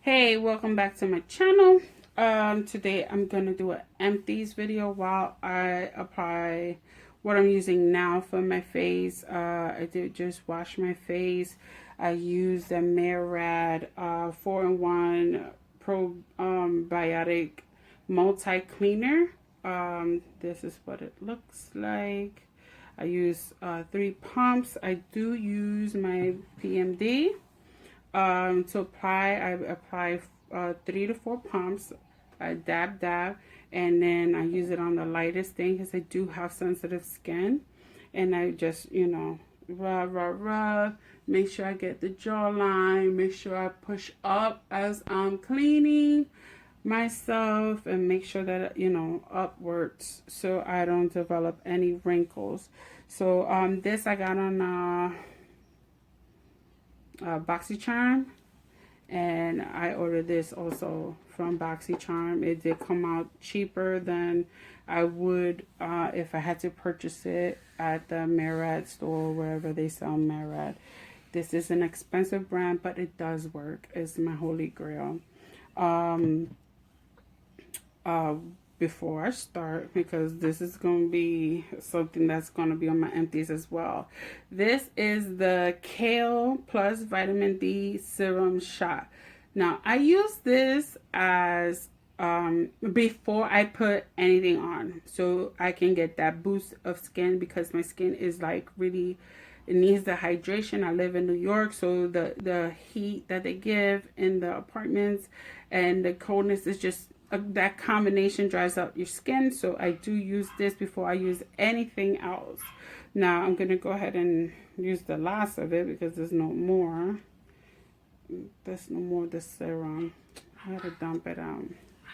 Hey, welcome back to my channel. Today I'm gonna do an empties video while I apply what I'm using now for my face. I did just wash my face. I used the Murad 4-in-1 probiotic multi cleaner. This is what it looks like. I use 3 pumps. I do use my PMD. To apply, I apply 3 to 4 pumps. I dab, and then I use it on the lightest thing because I do have sensitive skin. And I just, rub. Make sure I get the jawline. Make sure I push up as I'm cleaning myself, and make sure that upwards so I don't develop any wrinkles. So this I got on BoxyCharm, and I ordered this also from BoxyCharm. It did come out cheaper than I would if I had to purchase it at the Murad store, wherever they sell Murad. This is an expensive brand, but it does work. It's my holy grail. Before I start, because this is going to be something that's going to be on my empties as well. This is the Kale Plus Vitamin D Serum Shot. Now, I use this as before I put anything on, so I can get that boost of skin, because my skin is like really, it needs the hydration. I live in New York, so the heat that they give in the apartments and the coldness is just that combination dries out your skin. So I do use this before I use anything else. Now I'm gonna go ahead and use the last of it because there's no more. There's no more of the serum. I gotta dump it out.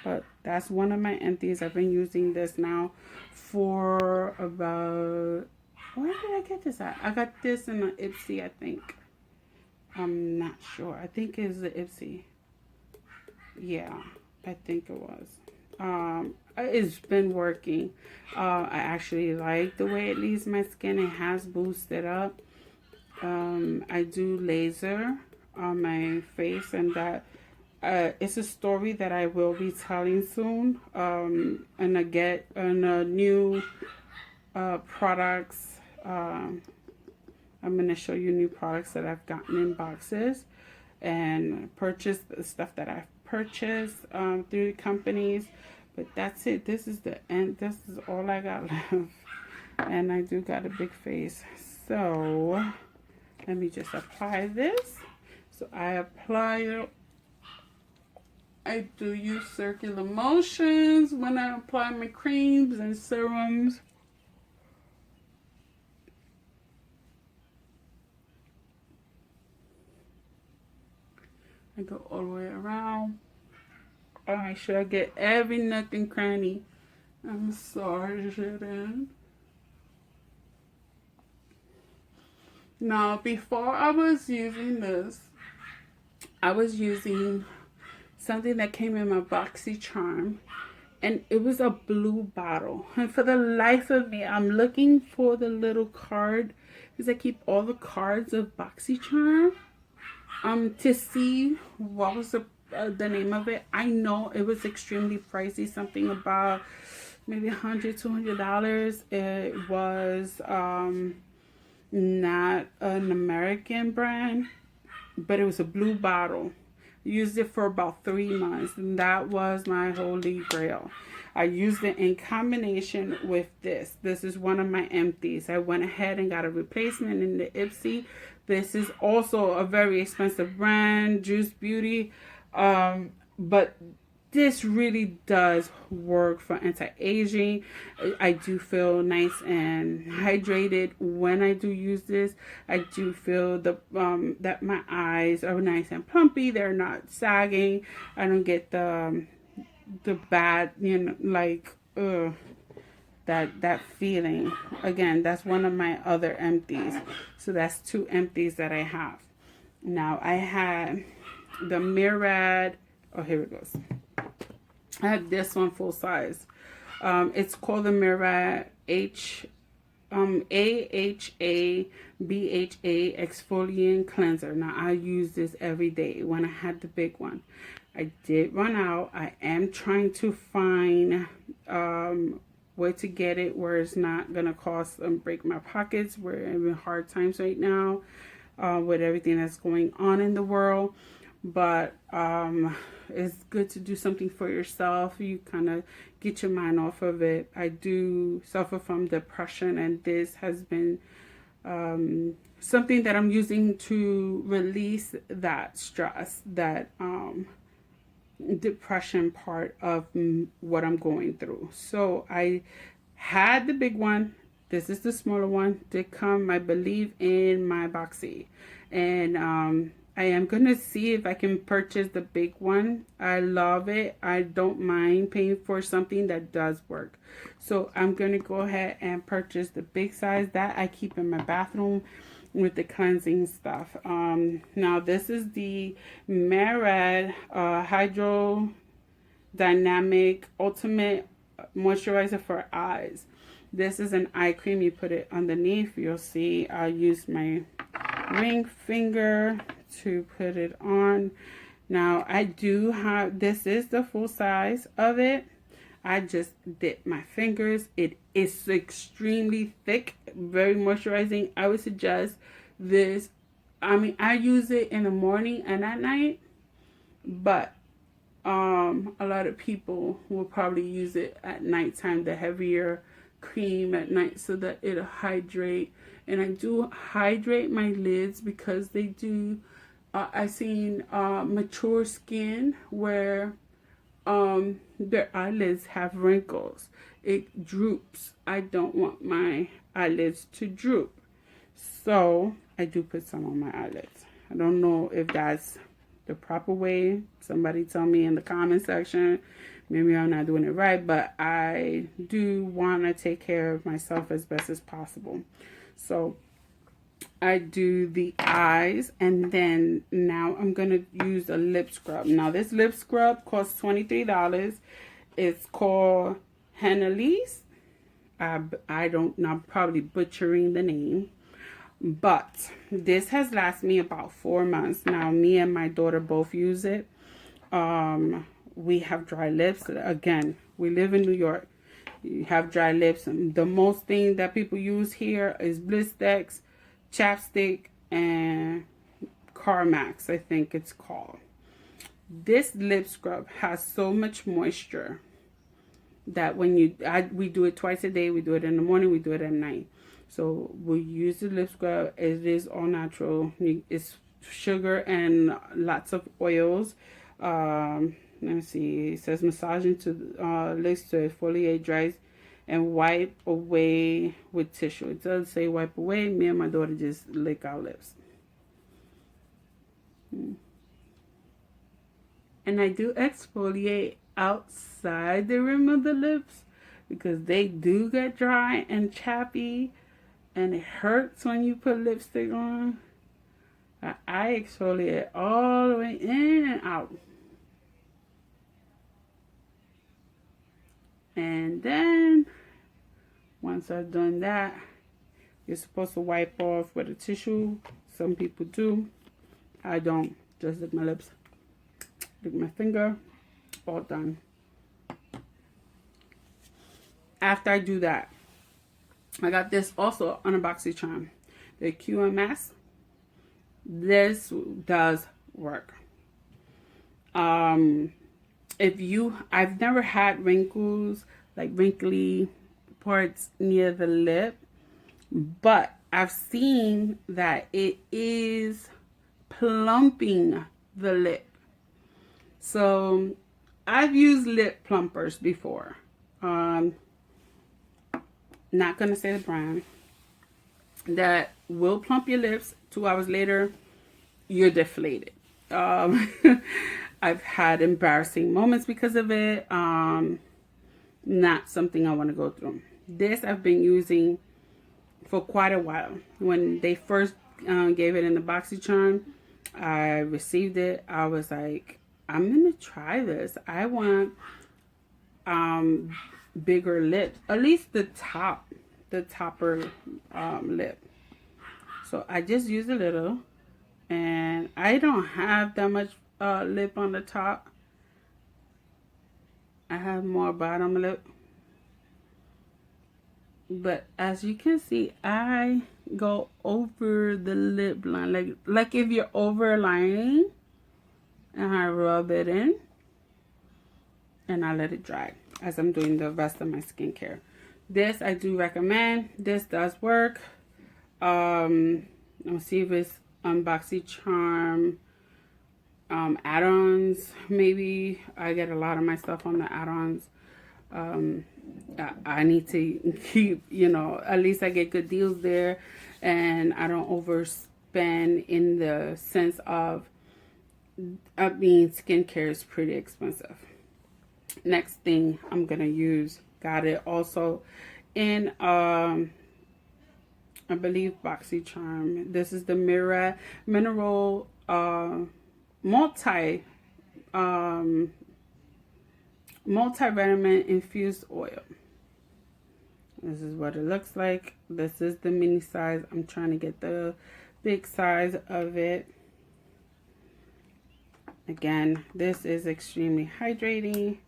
But that's one of my empties. I've been using this now for about, where did I get this at? I got this in an Ipsy, I think. I'm not sure. I think it's the Ipsy. Yeah, I think it was. It's been working. I actually like the way it leaves my skin. It has boosted up. I do laser on my face, and that it's a story that I will be telling soon. And I get new products. I'm going to show you new products that I've gotten in boxes and purchased the stuff that I've purchased through companies. But that's it. This is the end. This is all I got left. And I do got a big face. So let me just apply this. So I apply it. I do use circular motions when I apply my creams and serums. I go all the way around. I make sure I get every nook and cranny. I'm sorry, Jaden. Now, before I was using this, I was using something that came in my BoxyCharm, and it was a blue bottle. And for the life of me, I'm looking for the little card, because I keep all the cards of BoxyCharm. To see what was the name of it. I know it was extremely pricey, something about maybe $100-$200. It was not an American brand, but it was a blue bottle. Used it for about 3 months, and that was my holy grail. I used it in combination with this. This is one of my empties. I went ahead and got a replacement in the Ipsy. This is also a very expensive brand, Juice Beauty. But this really does work for anti-aging. I do feel nice and hydrated when I do use this. I do feel that my eyes are nice and plumpy. They're not sagging. I don't get the bad, like that feeling. Again, that's one of my other empties. So that's 2 empties that I have. Now I had the Murad. Oh, here it goes. I have this one full size. It's called the Murad AHA BHA exfoliant cleanser. Now I use this every day when I had the big one. I did run out. I am trying to find where to get it where it's not gonna cost and break my pockets. We're in hard times right now with everything that's going on in the world. But it's good to do something for yourself. You kind of get your mind off of it. I do suffer from depression, and this has been something that I'm using to release that stress, that depression part of what I'm going through. So I had the big one. This is the smaller one. They come, I believe, in my boxy. And I am going to see if I can purchase the big one. I love it. I don't mind paying for something that does work. So I'm going to go ahead and purchase the big size that I keep in my bathroom with the cleansing stuff. Now this is the Marad Hydrodynamic Ultimate Moisturizer for Eyes. This is an eye cream. You put it underneath. You'll see I use my ring finger to put it on. Now I do have, this is the full size of it. I just dip my fingers. It is extremely thick, very moisturizing. I would suggest this. I mean, I use it in the morning and at night, but a lot of people will probably use it at nighttime, the heavier cream at night, so that it'll hydrate. And I do hydrate my lids because they do, I've seen mature skin where their eyelids have wrinkles. It droops. I don't want my eyelids to droop. So I do put some on my eyelids. I don't know if that's the proper way. Somebody tell me in the comment section. Maybe I'm not doing it right, but I do want to take care of myself as best as possible. So I do the eyes, and then now I'm going to use a lip scrub. Now this lip scrub costs $23. It's called Henelise. I'm probably butchering the name, but this has lasted me about 4 months. Now me and my daughter both use it. We have dry lips. Again, we live in New York. You have dry lips. The most thing that people use here is Blistex, chapstick, and Carmax, I think it's called. This lip scrub has so much moisture that when we do it twice a day. We do it in the morning, we do it at night. So we use the lip scrub. It is all natural. It's sugar and lots of oils. Let me see. It says massage into lips to exfoliate, dries, and wipe away with tissue. It does say wipe away. Me and my daughter just lick our lips. And I do exfoliate outside the rim of the lips because they do get dry and chappy, and it hurts when you put lipstick on. I exfoliate all the way in and out. And then once I've done that, you're supposed to wipe off with a tissue. Some people do. I don't. Just lick my lips, lick my finger, all done. After I do that, I got this also on a BoxyCharm, the QMS. This does work. I've never had wrinkles, like wrinkly parts near the lip, but I've seen that it is plumping the lip. So I've used lip plumpers before. Not gonna say the brand. That will plump your lips. 2 hours later, you're deflated. I've had embarrassing moments because of it. Not something I want to go through. This I've been using for quite a while. When they first gave it in the BoxyCharm, I received it. I was like, I'm gonna try this. I want bigger lips, at least the top. the topper lip. So I just use a little, and I don't have that much lip on the top. I have more bottom lip. But as you can see, I go over the lip line, like if you're overlining, and I rub it in, and I let it dry as I'm doing the rest of my skincare. This I do recommend. This does work. Let's see if it's BoxyCharm add-ons. Maybe I get a lot of my stuff on the add-ons. I need to keep, you know, at least I get good deals there, and I don't overspend in the sense of being skincare is pretty expensive. Next thing I'm gonna use, got it also in I believe BoxyCharm. This is the mineral multivitamin infused oil. This is what it looks like. This is the mini size. I'm trying to get the big size of it. Again, this is extremely hydrating.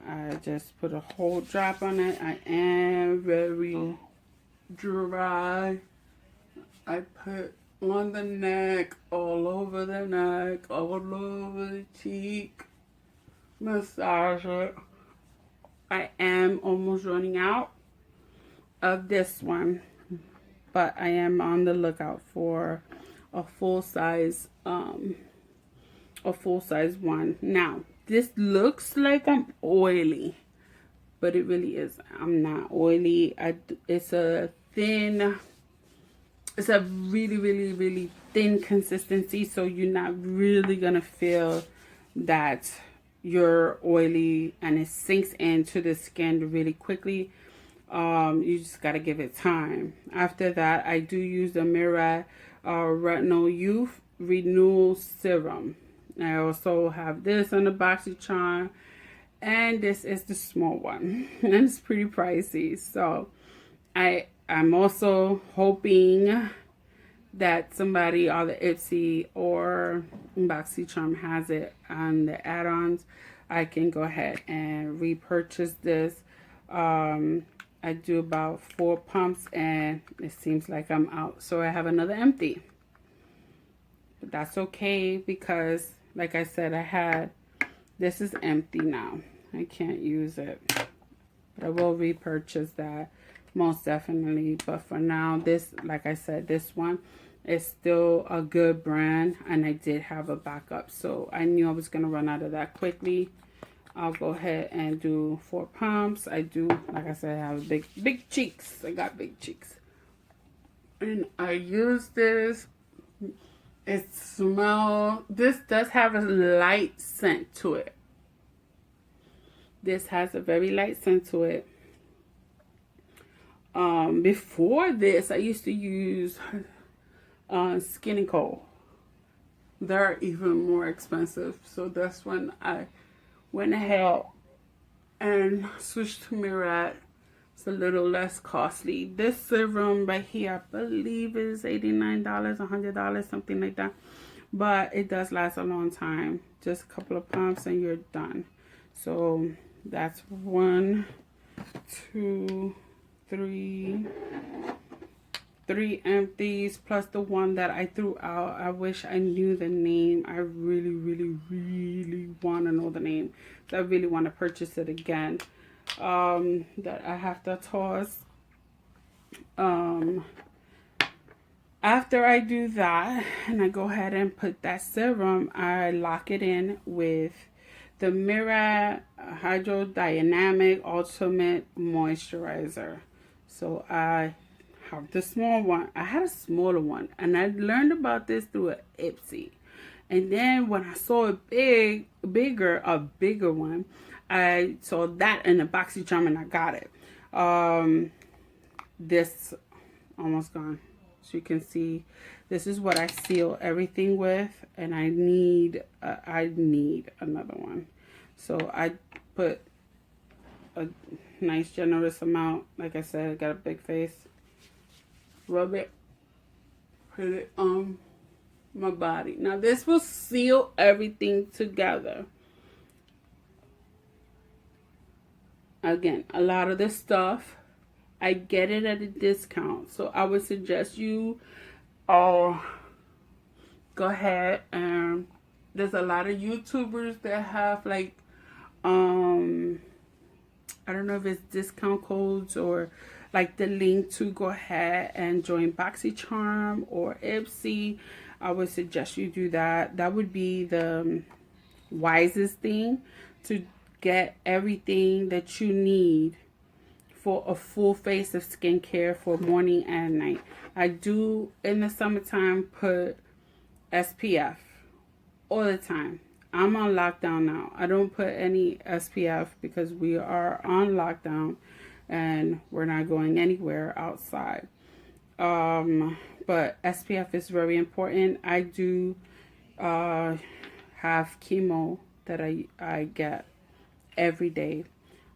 I just put a whole drop on it. I am very dry. I put on the neck, all over the neck, all over the cheek. Massage it. I am almost running out of this one, but I am on the lookout for a full size one. Now, this looks like I'm oily, but it really is. I'm not oily. It's a really, really, really thin consistency, so you're not really gonna feel that you're oily, and it sinks into the skin really quickly. You just gotta give it time. After that, I do use the Mira Retinol Youth Renewal Serum. I also have this on the BoxyCharm, and this is the small one, and it's pretty pricey. So I'm also hoping that somebody, either Ipsy or BoxyCharm, has it on the add-ons. I can go ahead and repurchase this. I do about 4 pumps, and it seems like I'm out. So I have another empty. But that's okay, because like I said, this is empty now. I can't use it. But I will repurchase that most definitely. But for now, this, like I said, this one is still a good brand, and I did have a backup. So I knew I was going to run out of that quickly. I'll go ahead and do 4 pumps. I do, like I said, I have big cheeks. I got big cheeks. And I use this. It smells, this does have a light scent to it. This has a very light scent to it. Before this, I used to use Skin & Co. They're even more expensive. So that's when I went ahead and switched to Murad. It's a little less costly. This serum right here, I believe, is $89, $100, something like that. But it does last a long time. Just a couple of pumps and you're done. So that's 1, 2, 3 empties plus the one that I threw out. I wish I knew the name. I really, really, really want to know the name. So I really want to purchase it again. That I have to toss. After I do that, and I go ahead and put that serum, I lock it in with the Mira Hydrodynamic Ultimate Moisturizer. So I have the small one. I had a smaller one, and I learned about this through an Ipsy. And then when I saw a bigger one, I saw that in the BoxyCharm, and I got it. This almost gone. So you can see, this is what I seal everything with, and I need another one. So I put nice generous amount. Like I said, I got a big face. Rub it. Put it on my body. Now this will seal everything together. Again, a lot of this stuff, I get it at a discount. So I would suggest you go ahead and there's a lot of YouTubers that have like I don't know if it's discount codes or like the link to go ahead and join BoxyCharm or Ipsy. I would suggest you do that. That would be the wisest thing to get everything that you need for a full face of skincare for morning and night. I do in the summertime put SPF all the time. I'm on lockdown now. I don't put any SPF because we are on lockdown and we're not going anywhere outside. But SPF is very important. I do have chemo that I get every day.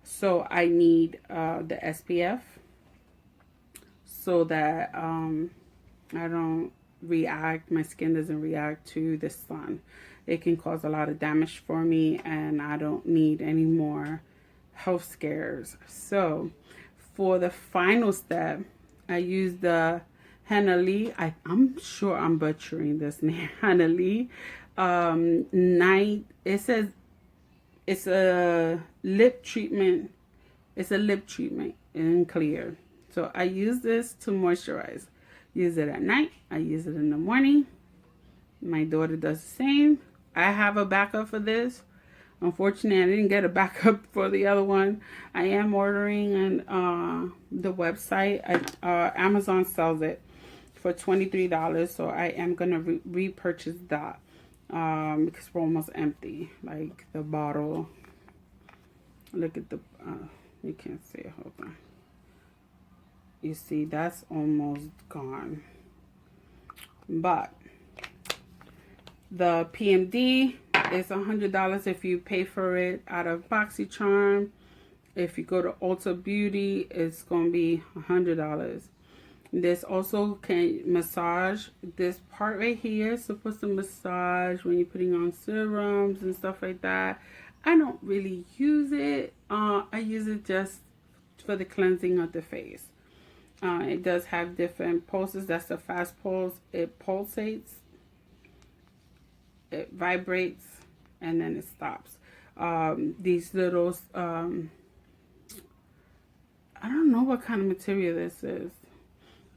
So I need the SPF so that I don't react, my skin doesn't react to the sun. It can cause a lot of damage for me and I don't need any more health scares. So for the final step, I use the Hanali. I'm sure I'm butchering this name. Hanali. Night. It says it's a lip treatment. It's a lip treatment in clear. So I use this to moisturize. Use it at night. I use it in the morning. My daughter does the same. I have a backup for this. Unfortunately, I didn't get a backup for the other one. I am ordering on the website. Amazon sells it for $23. So I am going to repurchase that because we're almost empty. Like the bottle. Look at the... you can't see it. Hold on. You see, that's almost gone. But the PMD is $100 if you pay for it out of BoxyCharm. If you go to Ulta Beauty, it's going to be $100. This also can massage. This part right here is supposed to massage when you're putting on serums and stuff like that. I don't really use it. I use it just for the cleansing of the face. It does have different pulses. That's the fast pulse. It pulsates, it vibrates, and then it stops. These little, I don't know what kind of material this is,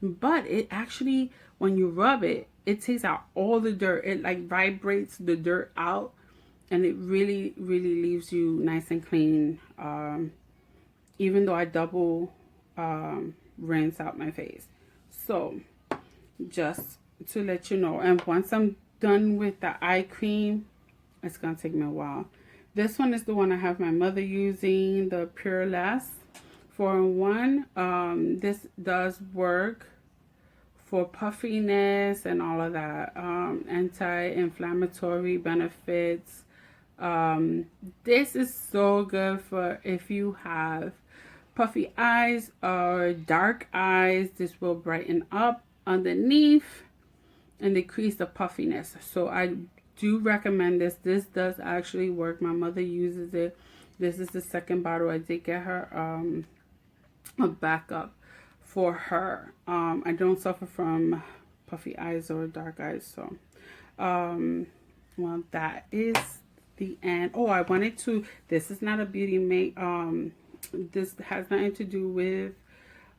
but it actually, when you rub it, it takes out all the dirt. It like vibrates the dirt out, and it really, really leaves you nice and clean. Even though I double rinse out my face. So just to let you know, and once I'm done with the eye cream, it's gonna take me a while. This one is the one I have my mother using, the Pure Less 4-in-1. This does work for puffiness and all of that. Anti-inflammatory benefits. This is so good for if you have puffy eyes or dark eyes. This will brighten up underneath and decrease the puffiness. So I do recommend this. This does actually work. My mother uses it. This is the second bottle. I did get her a backup for her. I don't suffer from puffy eyes or dark eyes. So well, that is the end. Oh, I wanted to, this is not a beauty make, this has nothing to do with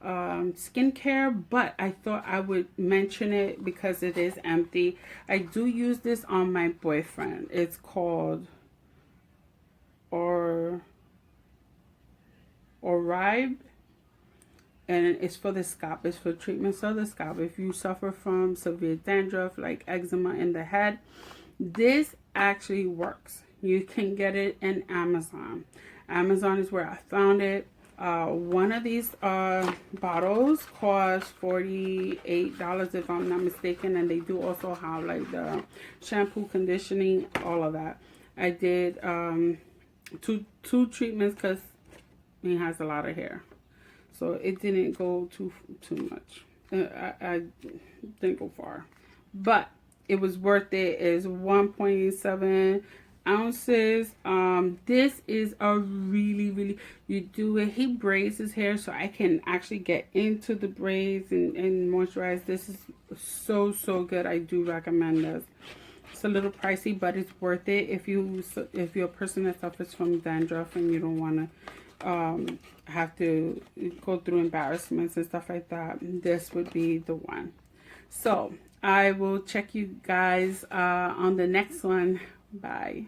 skincare, but I thought I would mention it because it is empty. I do use this on my boyfriend. It's called Oribe, and it's for the scalp. It's for treatments of the scalp. If you suffer from severe dandruff like eczema in the head, this actually works. You can get it in Amazon. Amazon is where I found it. One of these bottles costs $48 if I'm not mistaken, and they do also have like the shampoo, conditioning, all of that. I did two treatments because He has a lot of hair, so it didn't go too much. I didn't go far, but it was worth it. It's 1.7 ounces. This is a really, you do it. He braids his hair so I can actually get into the braids and moisturize. This is so good. I do recommend this. It's a little pricey, but it's worth it if you're a person that suffers from dandruff and you don't want to have to go through embarrassments and stuff like that. This would be the one. So I will check you guys on the next one. Bye.